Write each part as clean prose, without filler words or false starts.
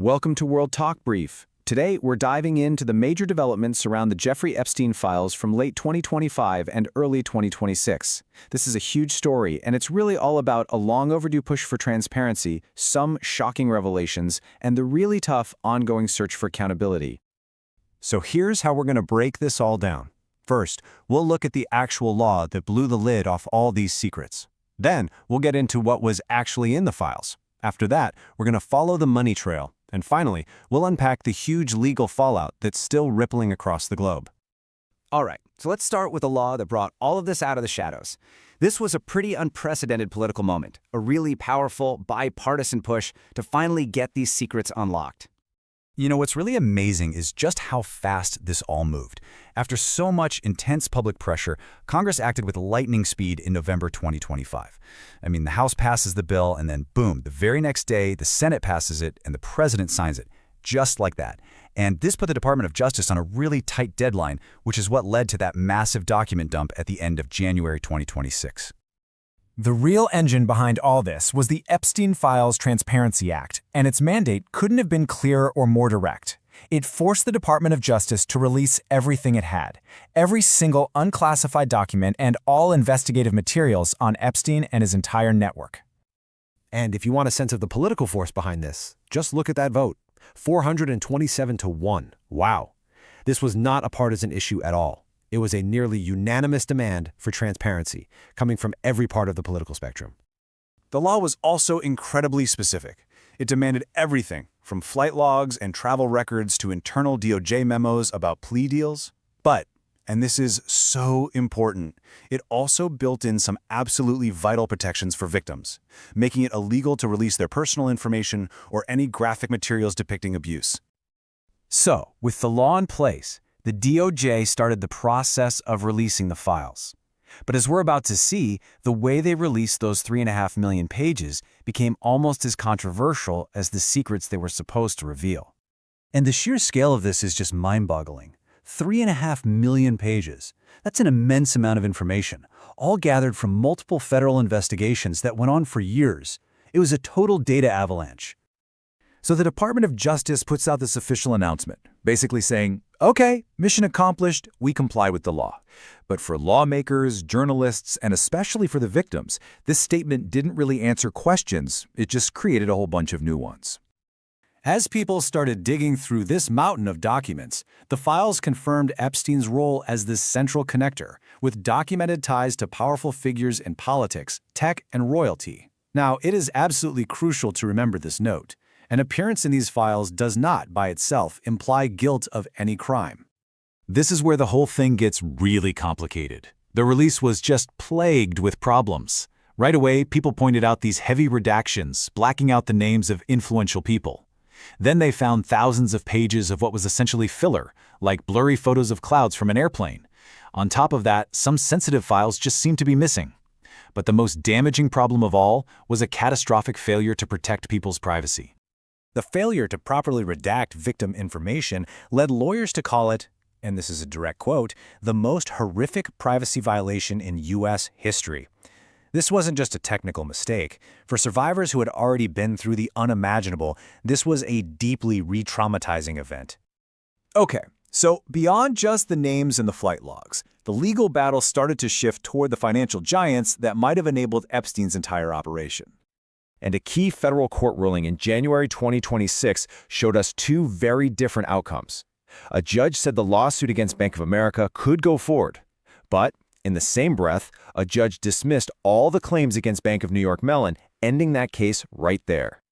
Welcome to World Talk Brief. Today, we're diving into the major developments around the Jeffrey Epstein files from late 2025 and early 2026. This is a huge story, and it's really all about a long overdue push for transparency, some shocking revelations, and the really tough ongoing search for accountability. So here's how we're going to break this all down. First, we'll look at the actual law that blew the lid off all these secrets. Then, we'll get into what was actually in the files. After that, we're going to follow the money trail. And finally, we'll unpack the huge legal fallout that's still rippling across the globe. All right, so let's start with the law that brought all of this out of the shadows. This was a pretty unprecedented political moment, a really powerful, bipartisan push to finally get these secrets unlocked. You know, what's really amazing is just how fast this all moved. After so much intense public pressure, Congress acted with lightning speed in November 2025. I mean, the House passes the bill, and then boom, the very next day, the Senate passes it, and the president signs it, just like that. And this put the Department of Justice on a really tight deadline, which is what led to that massive document dump at the end of January 2026. The real engine behind all this was the Epstein Files Transparency Act, and its mandate couldn't have been clearer or more direct. It forced the Department of Justice to release everything it had, every single unclassified document and all investigative materials on Epstein and his entire network. And if you want a sense of the political force behind this, just look at that vote. 427 to 1. Wow. This was not a partisan issue at all. It was a nearly unanimous demand for transparency, coming from every part of the political spectrum. The law was also incredibly specific. It demanded everything, from flight logs and travel records to internal DOJ memos about plea deals. But, and this is so important, it also built in some absolutely vital protections for victims, making it illegal to release their personal information or any graphic materials depicting abuse. So, with the law in place, the DOJ started the process of releasing the files. But as we're about to see, the way they released those 3.5 million pages became almost as controversial as the secrets they were supposed to reveal. And the sheer scale of this is just mind-boggling. 3.5 million pages. That's an immense amount of information, all gathered from multiple federal investigations that went on for years. It was a total data avalanche. So the Department of Justice puts out this official announcement, basically saying, okay, mission accomplished, we comply with the law. But for lawmakers, journalists, and especially for the victims, this statement didn't really answer questions, it just created a whole bunch of new ones. As people started digging through this mountain of documents, the files confirmed Epstein's role as this central connector, with documented ties to powerful figures in politics, tech, and royalty. Now, it is absolutely crucial to remember this note. An appearance in these files does not, by itself, imply guilt of any crime. This is where the whole thing gets really complicated. The release was just plagued with problems. Right away, people pointed out these heavy redactions, blacking out the names of influential people. Then they found thousands of pages of what was essentially filler, like blurry photos of clouds from an airplane. On top of that, some sensitive files just seemed to be missing. But the most damaging problem of all was a catastrophic failure to protect people's privacy. The failure to properly redact victim information led lawyers to call it, and this is a direct quote, the most horrific privacy violation in U.S. history. This wasn't just a technical mistake. For survivors who had already been through the unimaginable, this was a deeply re-traumatizing event. Okay, so beyond just the names and the flight logs, the legal battle started to shift toward the financial giants that might have enabled Epstein's entire operation. And a key federal court ruling in January 2026 showed us two very different outcomes. A judge said the lawsuit against Bank of America could go forward, but in the same breath, a judge dismissed all the claims against Bank of New York Mellon, ending that case right there.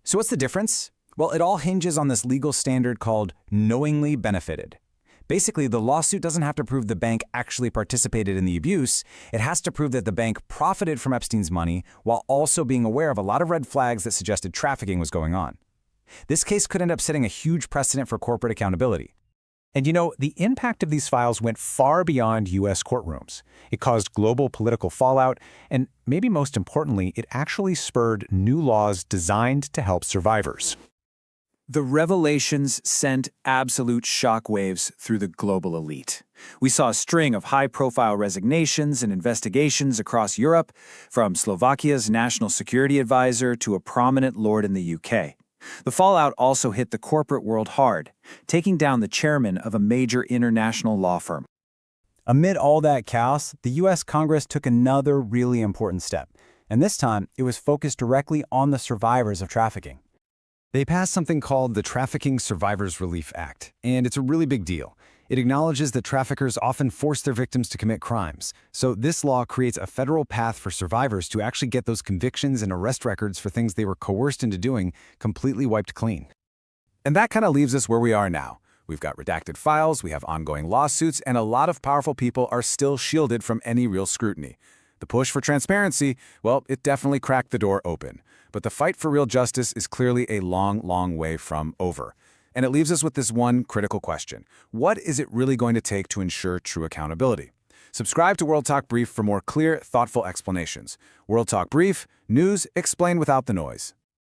So what's the difference? Well, it all hinges on this legal standard called knowingly benefited. Basically, the lawsuit doesn't have to prove the bank actually participated in the abuse. It has to prove that the bank profited from Epstein's money while also being aware of a lot of red flags that suggested trafficking was going on. This case could end up setting a huge precedent for corporate accountability. And you know, the impact of these files went far beyond U.S. courtrooms. It caused global political fallout, and maybe most importantly, it actually spurred new laws designed to help survivors. The revelations sent absolute shockwaves through the global elite. We saw a string of high-profile resignations and investigations across Europe, from Slovakia's national security advisor to a prominent lord in the UK. The fallout also hit the corporate world hard, taking down the chairman of a major international law firm. Amid all that chaos, the U.S. Congress took another really important step, and this time it was focused directly on the survivors of trafficking. They passed something called the Trafficking Survivors Relief Act, and it's a really big deal. It acknowledges that traffickers often force their victims to commit crimes. So this law creates a federal path for survivors to actually get those convictions and arrest records for things they were coerced into doing completely wiped clean. And that kind of leaves us where we are now. We've got redacted files, we have ongoing lawsuits, and a lot of powerful people are still shielded from any real scrutiny. The push for transparency, well, it definitely cracked the door open. But the fight for real justice is clearly a long, long way from over. And it leaves us with this one critical question. What is it really going to take to ensure true accountability? Subscribe to World Talk Brief for more clear, thoughtful explanations. World Talk Brief, news explained without the noise.